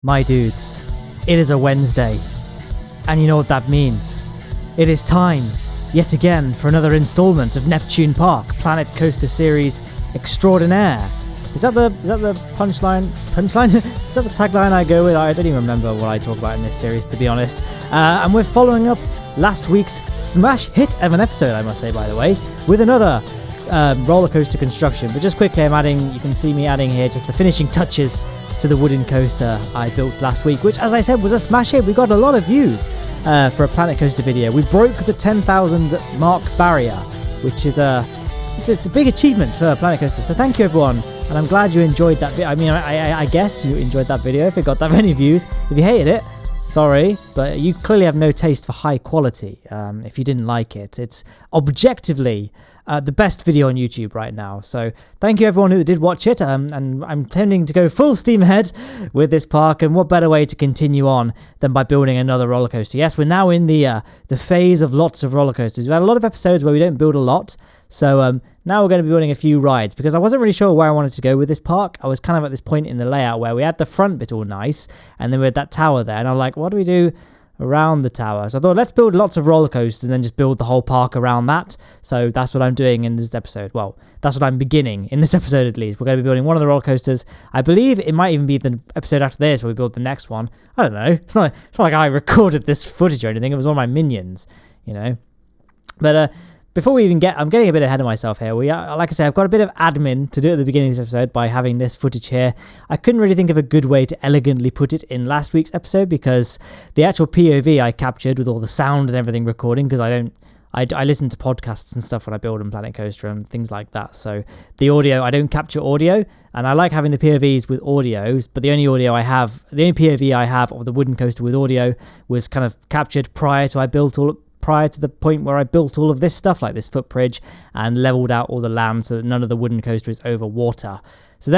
My dudes, it is a Wednesday, and you know what that means. It is time, yet again, for another installment of Neptune Park Planet Coaster Series Extraordinaire. Is that the punchline? Punchline? Is that the tagline I go with? I don't even remember what I talk about in this series, to be honest. And we're following up last week's smash hit of an episode, I must say, by the way, with another roller coaster construction. But just quickly, you can see me adding here just the finishing touches to the wooden coaster I built last week, which, as I said, was a smash hit. We got a lot of views for a Planet Coaster video. We broke the 10,000 mark barrier, which is it's a big achievement for Planet Coaster. So thank you, everyone, and I'm glad you enjoyed that video. I mean, I guess you enjoyed that video if it got that many views. If you hated it, sorry, but you clearly have no taste for high quality. If you didn't like it, it's objectively the best video on YouTube right now. So thank you everyone who did watch it, and I'm tending to go full steam ahead with this park, and what better way to continue on than by building another roller coaster. Yes, we're now in the phase of lots of roller coasters. We've had a lot of episodes where we don't build a lot, so now we're going to be building a few rides, because I wasn't really sure where I wanted to go with this park. I was kind of at this point in the layout where we had the front bit all nice, and then we had that tower there, and I'm like, what do we do around the tower? So I thought, let's build lots of roller coasters and then just build the whole park around that. So that's what I'm doing in this episode. Well, that's what I'm beginning in this episode, at least. We're going to be building one of the roller coasters. I believe it might even be the episode after this where we build the next one. I don't know. It's not like I recorded this footage or anything. It was one of my minions, you know. But before we even I'm getting a bit ahead of myself here. Like I said, I've got a bit of admin to do at the beginning of this episode by having this footage here. I couldn't really think of a good way to elegantly put it in last week's episode, because the actual POV I captured with all the sound and everything recording, because I listen to podcasts and stuff when I build on Planet Coaster and things like that. So the audio, I don't capture audio, and I like having the POVs with audios, but the only POV I have of the wooden coaster with audio was kind of captured prior to the point where I built all of this stuff, like this footbridge, and leveled out all the land so that none of the wooden coaster is over water. So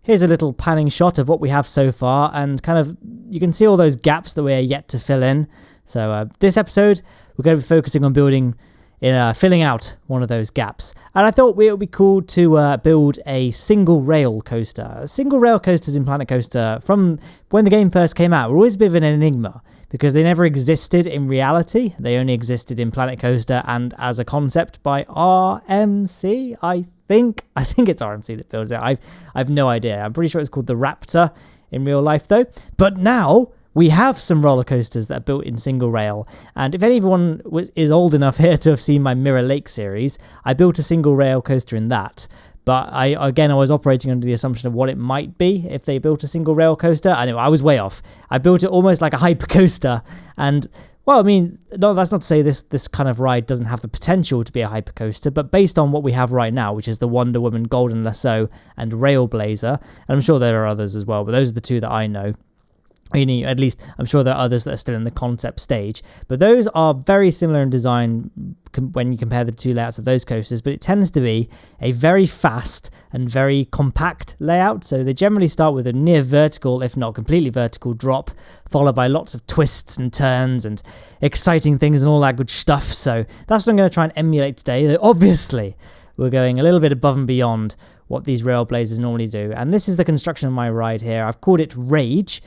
here's a little panning shot of what we have so far, and kind of you can see all those gaps that we are yet to fill in. So this episode, we're going to be focusing on filling out one of those gaps. And I thought it would be cool to build a single rail coaster. Single rail coasters in Planet Coaster, from when the game first came out, were always a bit of an enigma, because they never existed in reality. They only existed in Planet Coaster and as a concept by RMC, I think it's RMC that builds it. I've no idea. I'm pretty sure it's called the Raptor in real life though. But now we have some roller coasters that are built in single rail, and if anyone is old enough here to have seen my Mirror Lake series, I built a single rail coaster in that. But I was operating under the assumption of what it might be if they built a single rail coaster. Anyway, I was way off. I built it almost like a hyper coaster, and well, I mean, no, that's not to say this kind of ride doesn't have the potential to be a hyper coaster, but based on what we have right now, which is the Wonder Woman Golden Lasso and Railblazer, and I'm sure there are others as well, but those are the two that I know. At least I'm sure there are others that are still in the concept stage, but those are very similar in design when you compare the two layouts of those coasters, but it tends to be a very fast and very compact layout. So they generally start with a near vertical, if not completely vertical, drop, followed by lots of twists and turns and exciting things and all that good stuff. So that's what I'm going to try and emulate today, though obviously we're going a little bit above and beyond what these Railblazers normally do. And this is the construction of my ride here. I've called it Rage.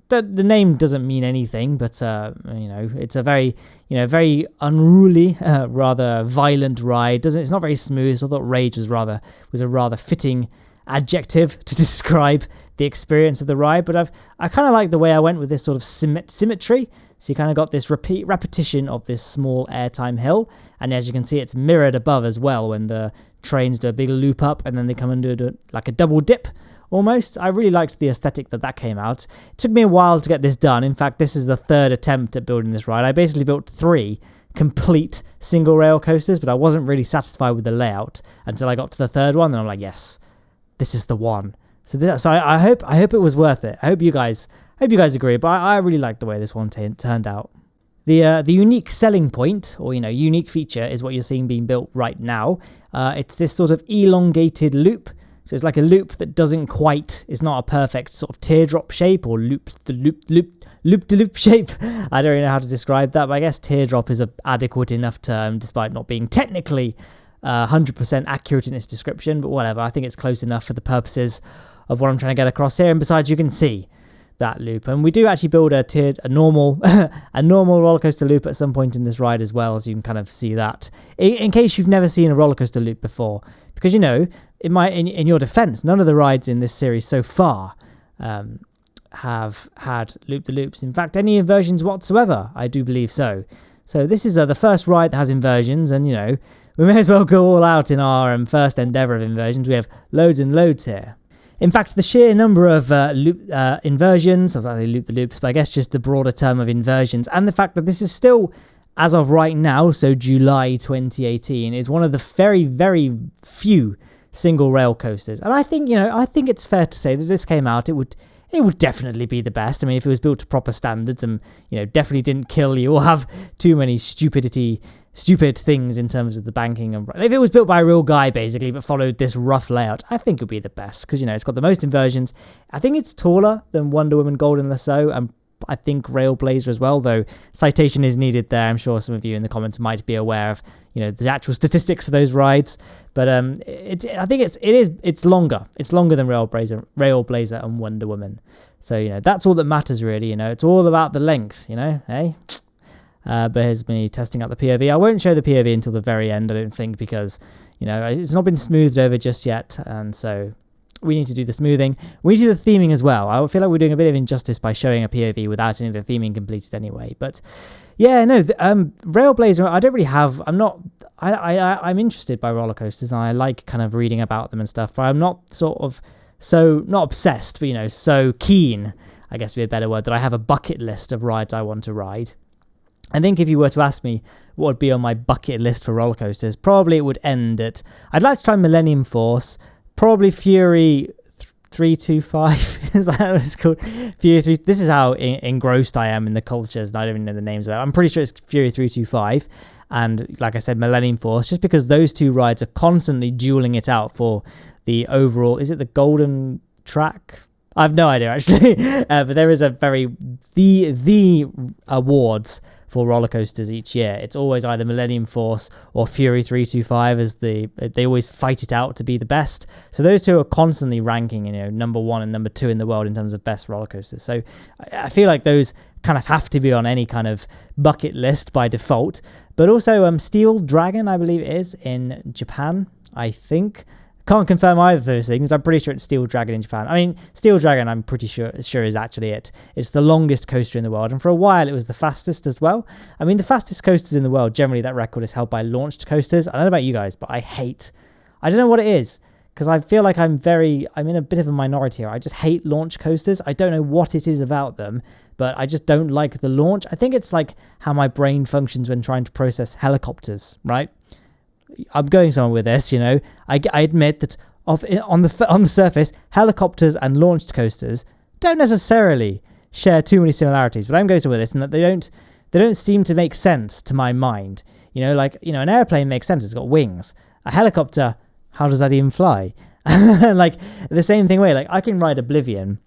The name doesn't mean anything, but it's a very unruly, rather violent ride. It's not very smooth. So I thought Rage was a rather fitting adjective to describe the experience of the ride. But I kind of like the way I went with this sort of symmetry. So you kind of got this repetition of this small airtime hill, and as you can see, it's mirrored above as well when the trains do a big loop up and then they come and do like a double dip. Almost. I really liked the aesthetic that came out. It took me a while to get this done. In fact, this is the third attempt at building this ride. I basically built 3 complete single rail coasters, but I wasn't really satisfied with the layout until I got to the third one, and I'm like, yes, this is the one. So I hope it was worth it. I hope you guys agree, but I really like the way this one turned out. The unique selling point, or unique feature, is what you're seeing being built right now. It's this sort of elongated loop. So it's like a loop that it's not a perfect sort of teardrop shape or loop-de-loop shape. I don't really know how to describe that, but I guess teardrop is an adequate enough term, despite not being technically 100% accurate in its description, but whatever. I think it's close enough for the purposes of what I'm trying to get across here. And besides, you can see that loop, and we do actually build a normal a normal roller coaster loop at some point in this ride as well, so you can kind of see that in case you've never seen a roller coaster loop before, because in your defense, none of the rides in this series so far have had loop-the-loops. In fact, any inversions whatsoever, I do believe so. So this is the first ride that has inversions, and we may as well go all out in our first endeavour of inversions. We have loads and loads here. In fact, the sheer number of inversions, of loop-the-loops, but I guess just the broader term of inversions, and the fact that this is still, as of right now, so July 2018, is one of the very, very few single rail coasters. And I think it's fair to say that this came out, it would definitely be the best. I mean, if it was built to proper standards and, definitely didn't kill you or have too many stupid things in terms of the banking. And if it was built by a real guy, basically, but followed this rough layout, I think it would be the best because, it's got the most inversions. I think it's taller than Wonder Woman Golden Lasso, and I think Railblazer as well, though citation is needed there. I'm sure some of you in the comments might be aware of, the actual statistics for those rides. But I think it's longer. It's longer than Railblazer and Wonder Woman. So, that's all that matters really, It's all about the length, hey? But here's me testing out the POV. I won't show the POV until the very end, I don't think, because, it's not been smoothed over just yet, and so we need to do the smoothing. We need to do the theming as well. I feel like we're doing a bit of injustice by showing a POV without any of the theming completed anyway. But yeah, no, Railblazer, I don't really have, I'm interested by roller coasters and I like kind of reading about them and stuff, but I'm not not obsessed, but so keen, I guess would be a better word, that I have a bucket list of rides I want to ride. I think if you were to ask me what would be on my bucket list for roller coasters, probably it would end at, I'd like to try Millennium Force, probably Fury 325, is that what it's called? Fury 3, this is how engrossed I am in the cultures, and I don't even know the names of it. I'm pretty sure it's Fury 325, and like I said, Millennium Force, just because those two rides are constantly dueling it out for the overall, is it the golden track? I have no idea actually, but there is the awards for roller coasters each year. It's always either Millennium Force or Fury 325 as they always fight it out to be the best. So those two are constantly ranking, number 1 and number 2 in the world in terms of best roller coasters. So I feel like those kind of have to be on any kind of bucket list by default. But also Steel Dragon, I believe it is, in Japan, I think. Can't confirm either of those things. I'm pretty sure it's Steel Dragon in Japan. I mean, Steel Dragon, I'm pretty sure is actually it. It's the longest coaster in the world, and for a while it was the fastest as well. I mean, the fastest coasters in the world, generally that record is held by launched coasters. I don't know about you guys, but I don't know what it is, because I feel like I'm in a bit of a minority here. I just hate launch coasters. I don't know what it is about them, but I just don't like the launch. I think it's like how my brain functions when trying to process helicopters, right? I'm going somewhere with this, I admit that on the surface, helicopters and launched coasters don't necessarily share too many similarities, but I'm going somewhere with this, and that they don't seem to make sense to my mind. An airplane makes sense; it's got wings. A helicopter, how does that even fly? Like the same thing way. Like I can ride Oblivion.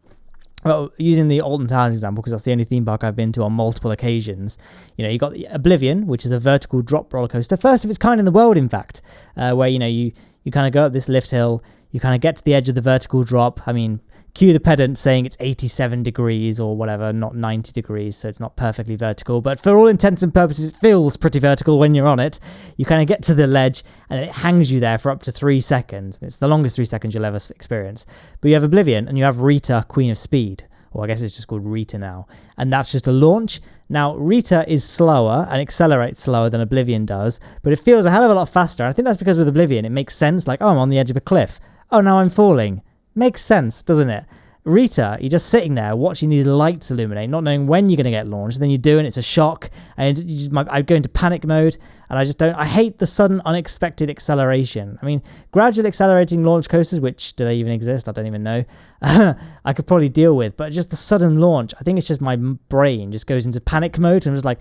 Well, using the Alton Towers example, because that's the only theme park I've been to on multiple occasions. You got Oblivion, which is a vertical drop roller coaster, first of its kind in the world, in fact, where you kind of go up this lift hill, you kind of get to the edge of the vertical drop. I mean, cue the pedant saying it's 87 degrees or whatever, not 90 degrees, so it's not perfectly vertical, but for all intents and purposes, it feels pretty vertical when you're on it. You kind of get to the ledge, and it hangs you there for up to 3 seconds. It's the longest 3 seconds you'll ever experience. But you have Oblivion, and you have Rita, Queen of Speed, or I guess it's just called Rita now, and that's just a launch. Now, Rita is slower and accelerates slower than Oblivion does, but it feels a hell of a lot faster. I think that's because with Oblivion, it makes sense, like, oh, I'm on the edge of a cliff. Oh, now I'm falling. Makes sense, doesn't it? Rita, you're just sitting there watching these lights illuminate, not knowing when you're going to get launched, and then you do, and it's a shock, and I go into panic mode, and I hate the sudden, unexpected acceleration. I mean, gradual accelerating launch coasters, which, do they even exist? I don't even know. I could probably deal with, but just the sudden launch, I think it's just my brain just goes into panic mode, and I'm just like,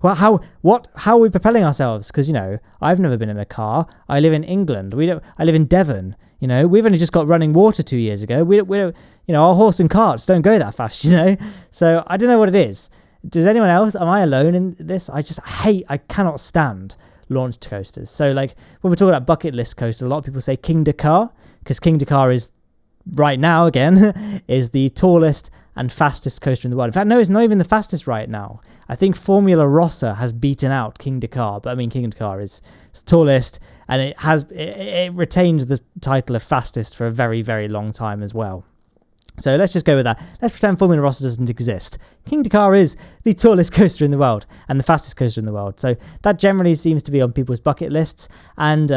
well, how are we propelling ourselves? Because, I've never been in a car. I live in England. I live in Devon. We've only just got running water 2 years ago. We don't, our horse and carts don't go that fast, So I don't know what it is. Does anyone else? Am I alone in this? I cannot stand launched coasters. So like when we're talking about bucket list coasters, a lot of people say King Dakar, because King Dakar is right now, again, is the tallest and fastest coaster in the world. In fact, no, it's not even the fastest right now. I think Formula Rossa has beaten out King Dakar, but I mean, King Dakar is tallest, and it retains the title of fastest for a very, very long time as well. So let's just go with that. Let's pretend Formula Rossa doesn't exist. King Dakar is the tallest coaster in the world and the fastest coaster in the world. So that generally seems to be on people's bucket lists. And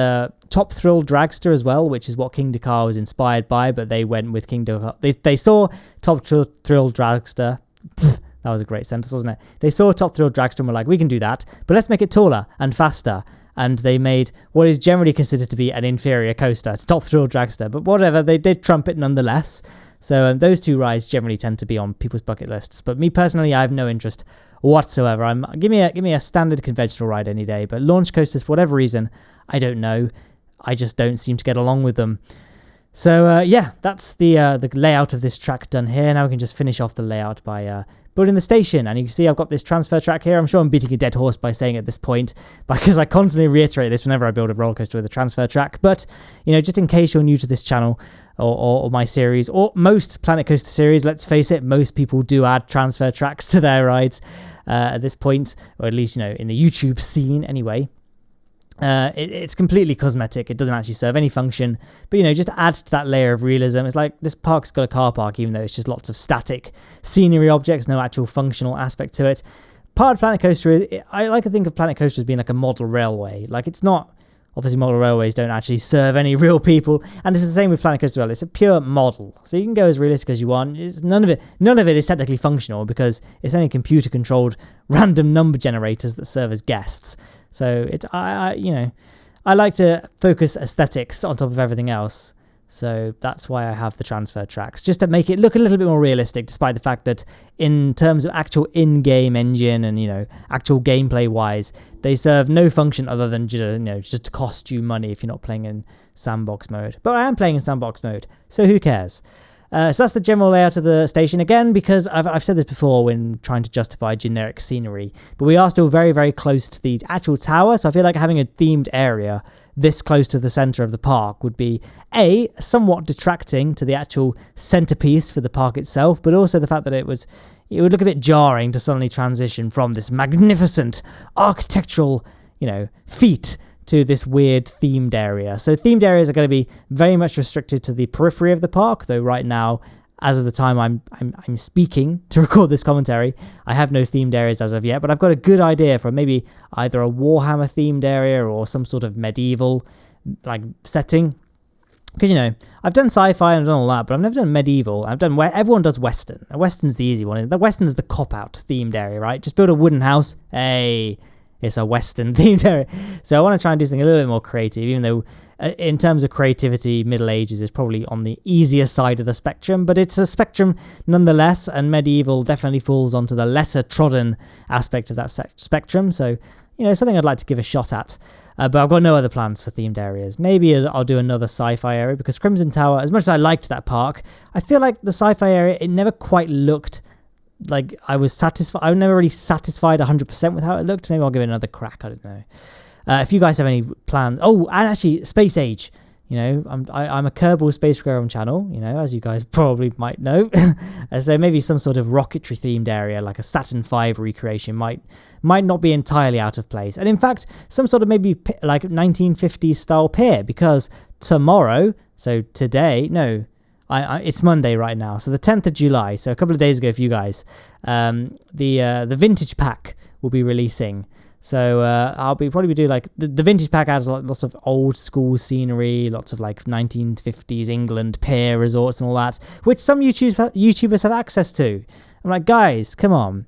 Top Thrill Dragster as well, which is what King Dakar was inspired by, but they went with King Dakar. They saw Top Thrill Dragster. That was a great sentence, wasn't it? They saw Top Thrill Dragster and were like, we can do that, but let's make it taller and faster. And they made what is generally considered to be an inferior coaster. It's Top Thrill Dragster, but whatever, they did trump it nonetheless. So those two rides generally tend to be on people's bucket lists. But me personally, I have no interest whatsoever. Give me a standard conventional ride any day. But launch coasters, for whatever reason, I don't know. I just don't seem to get along with them. So yeah, that's the layout of this track done here. Now we can just finish off the layout by building the station. And you can see I've got this transfer track here. I'm sure I'm beating a dead horse by saying at this point, because I constantly reiterate this whenever I build a roller coaster with a transfer track. But, you know, just in case you're new to this channel or my series, or most Planet Coaster series, let's face it, most people do add transfer tracks to their rides at this point, or at least, you know, in the YouTube scene anyway. It's completely cosmetic. It doesn't actually serve any function, but, you know, just add to that layer of realism. It's like this park's got a car park, even though it's just lots of static scenery objects, no actual functional aspect to it. Part of Planet Coaster I like to think of Planet Coaster as being like a model railway. Like, it's not, obviously model railways don't actually serve any real people, and it's the same with Planet Coaster as well. It's a pure model, so you can go as realistic as you want. None of it is technically functional, because it's only computer controlled random number generators that serve as guests. So I like to focus aesthetics on top of everything else. So that's why I have the transfer tracks, just to make it look a little bit more realistic, despite the fact that in terms of actual in-game engine and, you know, actual gameplay wise, they serve no function other than just to cost you money if you're not playing in sandbox mode. But I am playing in sandbox mode, so who cares? So that's the general layout of the station, again, because I've said this before when trying to justify generic scenery, but we are still very, very close to the actual tower, so I feel like having a themed area this close to the centre of the park would be, A, somewhat detracting to the actual centrepiece for the park itself, but also the fact that it would look a bit jarring to suddenly transition from this magnificent architectural, you know, feat to this weird themed area. So themed areas are going to be very much restricted to the periphery of the park, though right now, as of the time I'm speaking to record this commentary, I have no themed areas as of yet, but I've got a good idea for maybe either a Warhammer themed area or some sort of medieval like setting. Because, you know, I've done sci-fi and I've done all that, but I've never done medieval. I've done where everyone does Western. Western's the easy one. The Western's the cop-out themed area, right? Just build a wooden house. Hey, it's a Western themed area. So I want to try and do something a little bit more creative, even though in terms of creativity, Middle Ages is probably on the easier side of the spectrum, but it's a spectrum nonetheless, and medieval definitely falls onto the lesser trodden aspect of that spectrum. So, you know, something I'd like to give a shot at. But I've got no other plans for themed areas. Maybe I'll do another sci-fi area, because Crimson Tower, as much as I liked that park, I feel like the sci-fi area, it never quite looked like I was satisfied. I was never really satisfied 100% with how it looked. Maybe I'll give it another crack. I don't know. If you guys have any plans. Oh, and actually, Space Age. You know, I'm a Kerbal Space Program channel, you know, as you guys probably might know. So maybe some sort of rocketry themed area, like a Saturn V recreation, might not be entirely out of place. And in fact, some sort of maybe like 1950s style pier, because tomorrow, so today, no, it's Monday right now, so the 10th of July, so a couple of days ago for you guys, the Vintage Pack will be releasing. So I'll probably do like the Vintage Pack adds lots of old school scenery, lots of like 1950s England pier resorts and all that, which some YouTubers have access to. I'm like, guys, come on,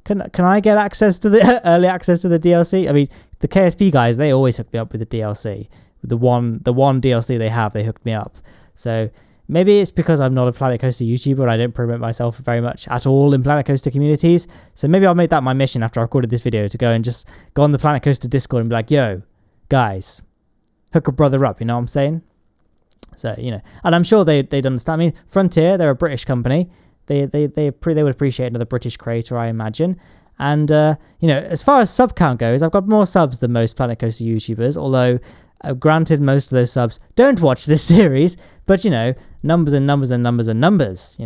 can I get access to the early access to the DLC? I mean, the KSP guys, they always hook me up with the DLC. The one DLC they have, they hooked me up. So maybe it's because I'm not a Planet Coaster YouTuber and I don't promote myself very much at all in Planet Coaster communities. So maybe I'll make that my mission after I recorded this video, to go and just go on the Planet Coaster Discord and be like, yo, guys, hook a brother up, you know what I'm saying? So, you know, and I'm sure they'd understand. I mean, Frontier, they're a British company. They would appreciate another British creator, I imagine. And, you know, as far as sub count goes, I've got more subs than most Planet Coaster YouTubers, although granted, most of those subs don't watch this series, But, numbers and numbers and numbers and numbers,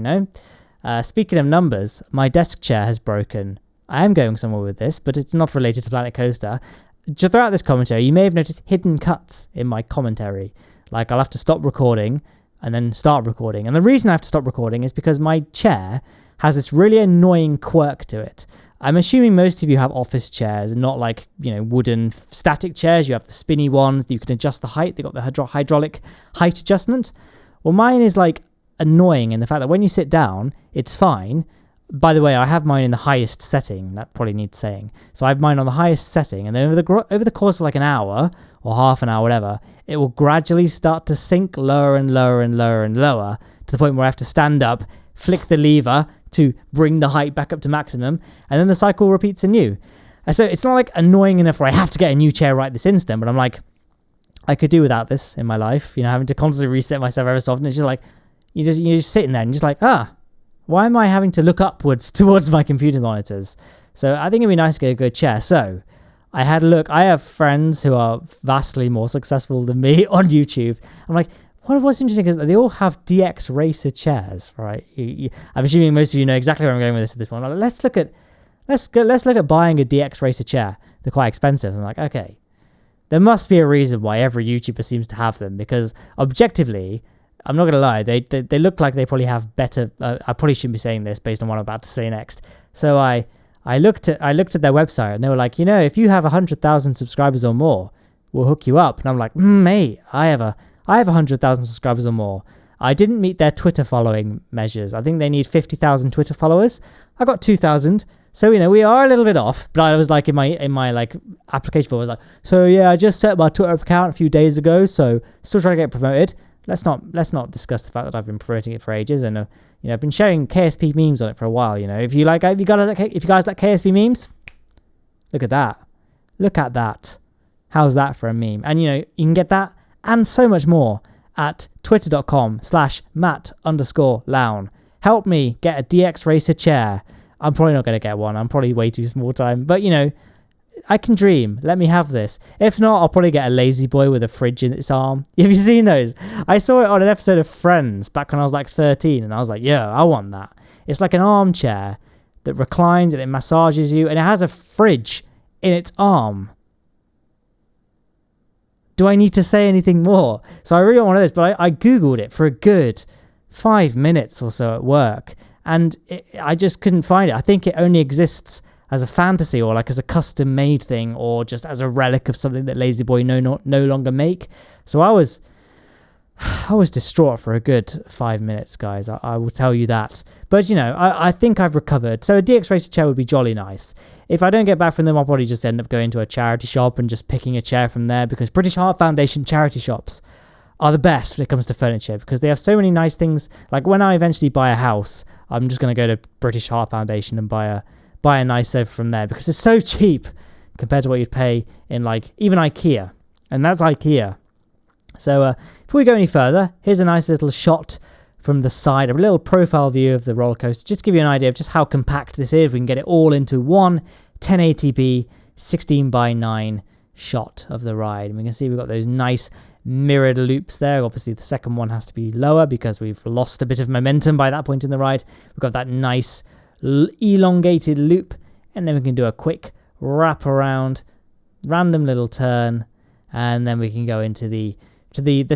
Speaking of numbers, my desk chair has broken. I am going somewhere with this, but it's not related to Planet Coaster. Throughout this commentary, you may have noticed hidden cuts in my commentary. Like, I'll have to stop recording and then start recording. And the reason I have to stop recording is because my chair has this really annoying quirk to it. I'm assuming most of you have office chairs and not like, wooden static chairs. You have the spinny ones. You can adjust the height. They've got the hydraulic height adjustment. Well, mine is like annoying in the fact that when you sit down, it's fine. By the way, I have mine in the highest setting. That probably needs saying. So I have mine on the highest setting, and then over the course of like an hour or half an hour, whatever, it will gradually start to sink lower and lower and lower and lower to the point where I have to stand up, flick the lever to bring the height back up to maximum, and then the cycle repeats anew. And so it's not like annoying enough where I have to get a new chair right this instant, but I'm like, I could do without this in my life. Having to constantly reset myself every so often. It's just like you're just sitting there and just like, why am I having to look upwards towards my computer monitors? So I think it'd be nice to get a good chair. So I had a look. I have friends who are vastly more successful than me on YouTube. I'm like, what's interesting is that they all have DX Racer chairs, right? I'm assuming most of you know exactly where I'm going with this at this point. Like, let's look at buying a DX Racer chair. They're quite expensive. I'm like, okay, there must be a reason why every YouTuber seems to have them, because objectively, I'm not gonna lie, they look like they probably have better. I probably shouldn't be saying this based on what I'm about to say next. So I looked at their website and they were like, if you have 100,000 subscribers or more, we'll hook you up. And I'm like, mate, I have 100,000 subscribers or more. I didn't meet their Twitter following measures. I think they need 50,000 Twitter followers. I got 2,000. So, we are a little bit off, but I was like in my like application form, I was like, so yeah, I just set my Twitter account a few days ago, so still trying to get promoted. Let's not discuss the fact that I've been promoting it for ages, and I've been sharing KSP memes on it for a while. If you guys like KSP memes, look at that. How's that for a meme? And you can get that and so much more at twitter.com/Matt_Lowne. Help me get a DX Racer chair. I'm probably not going to get one. I'm probably way too small time, but I can dream. Let me have this. If not, I'll probably get a lazy boy with a fridge in its arm. Have you seen those? I saw it on an episode of Friends back when I was like 13, and I was like, yeah, I want that. It's like an armchair that reclines and it massages you, and it has a fridge in its arm. Do I need to say anything more? So I really want one of those, but I Googled it for a good 5 minutes or so at work, and I just couldn't find it. I think it only exists as a fantasy, or like as a custom made thing, or just as a relic of something that Lazy Boy no longer make. So I was distraught for a good 5 minutes, guys. I will tell you that. But I think I've recovered. So a DX Racer chair would be jolly nice. If I don't get back from them, I'll probably just end up going to a charity shop and just picking a chair from there, because British Heart Foundation charity shops are the best when it comes to furniture, because they have so many nice things. Like when I eventually buy a house, I'm just going to go to British Heart Foundation and buy a nice sofa from there, because it's so cheap compared to what you'd pay in like even IKEA, and that's IKEA. So before we go any further, here's a nice little shot from the side, a little profile view of the roller coaster, just to give you an idea of just how compact this is. We can get it all into one 1080p 16:9 shot of the ride, and we can see we've got those nice mirrored loops there. Obviously the second one has to be lower because we've lost a bit of momentum by that point in the ride. We've got that nice elongated loop, and then we can do a quick wrap around, random little turn, and then we can go into the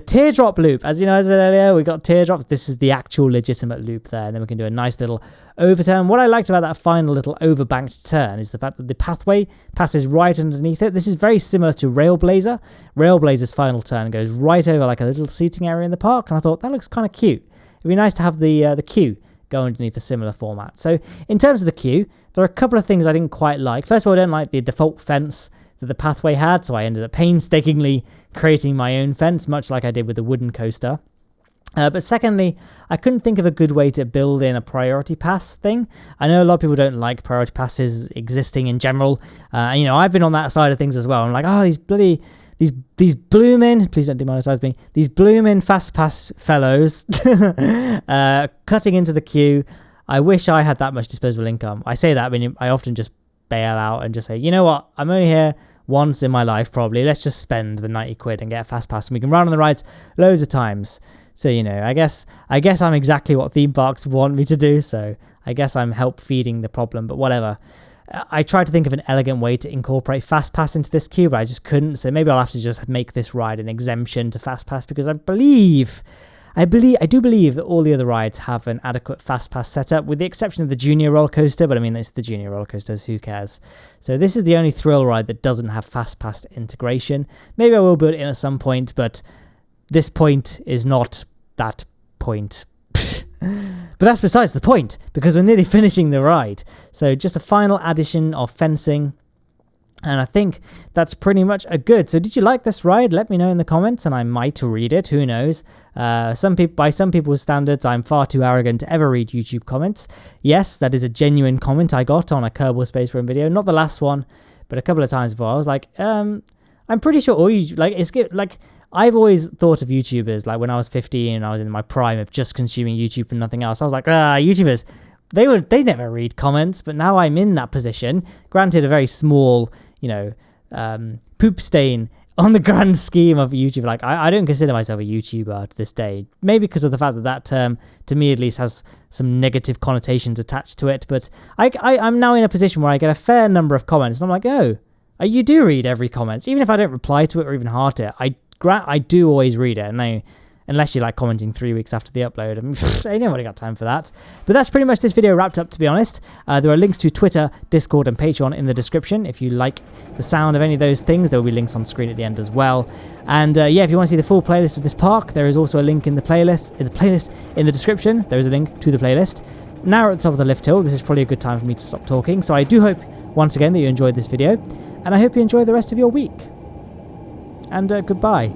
teardrop loop. As I said earlier, we got teardrops. This is the actual legitimate loop there, and then we can do a nice little overturn. What I liked about that final little overbanked turn is the fact that the pathway passes right underneath it. This is very similar to Railblazer. Railblazer's final turn goes right over like a little seating area in the park, and I thought that looks kind of cute. It'd be nice to have the queue go underneath a similar format. So in terms of the queue, there are a couple of things I didn't quite like. First of all, I don't like the default fence that the pathway had, so I ended up painstakingly creating my own fence, much like I did with the wooden coaster. But secondly, I couldn't think of a good way to build in a priority pass thing. I know a lot of people don't like priority passes existing in general. I've been on that side of things as well. I'm like, these bloomin', please don't demonetize me, these bloomin' fast pass fellows cutting into the queue. I wish I had that much disposable income. I say that, I often just bail out and just say, you know what, I'm only here once in my life probably, let's just spend the 90 quid and get a fast pass, and we can run on the rides loads of times. So, you know, I guess I'm exactly what theme parks want me to do, so I guess I'm help feeding the problem, but whatever. I tried to think of an elegant way to incorporate FastPass into this queue, but I just couldn't, so maybe I'll have to just make this ride an exemption to FastPass, because I do believe that all the other rides have an adequate FastPass setup, with the exception of the Junior roller coaster, but I mean, it's the Junior roller coasters, who cares? So this is the only thrill ride that doesn't have FastPass integration. Maybe I will build it in at some point, but this point is not that point. But that's besides the point, because we're nearly finishing the ride. So just a final addition of fencing, and I think that's pretty much a good. So did you like this ride? Let me know in the comments, and I might read it, who knows. By some people's standards, I'm far too arrogant to ever read YouTube comments. Yes, that is a genuine comment I got on a Kerbal Space Program video, not the last one, but a couple of times before. I was like, I'm pretty sure all you, like, it's good, like, I've always thought of YouTubers, like when I was 15 and I was in my prime of just consuming YouTube and nothing else. I was like, YouTubers, they never read comments, but now I'm in that position. Granted, a very small, you know, poop stain on the grand scheme of YouTube. Like, I don't consider myself a YouTuber to this day. Maybe because of the fact that that term, to me at least, has some negative connotations attached to it. But I'm now in a position where I get a fair number of comments, and I'm like, you do read every comment. Even if I don't reply to it or even heart it, I do always read it, and unless you're like commenting 3 weeks after the upload, I ain't nobody got time for that. But that's pretty much this video wrapped up, to be honest. There are links to Twitter, Discord, and Patreon in the description. If you like the sound of any of those things, there will be links on screen at the end as well. And yeah, if you want to see the full playlist of this park, there is also a link in the playlist in the description. There is a link to the playlist. Now we're at the top of the lift hill. This is probably a good time for me to stop talking. So I do hope once again that you enjoyed this video, and I hope you enjoy the rest of your week. And goodbye.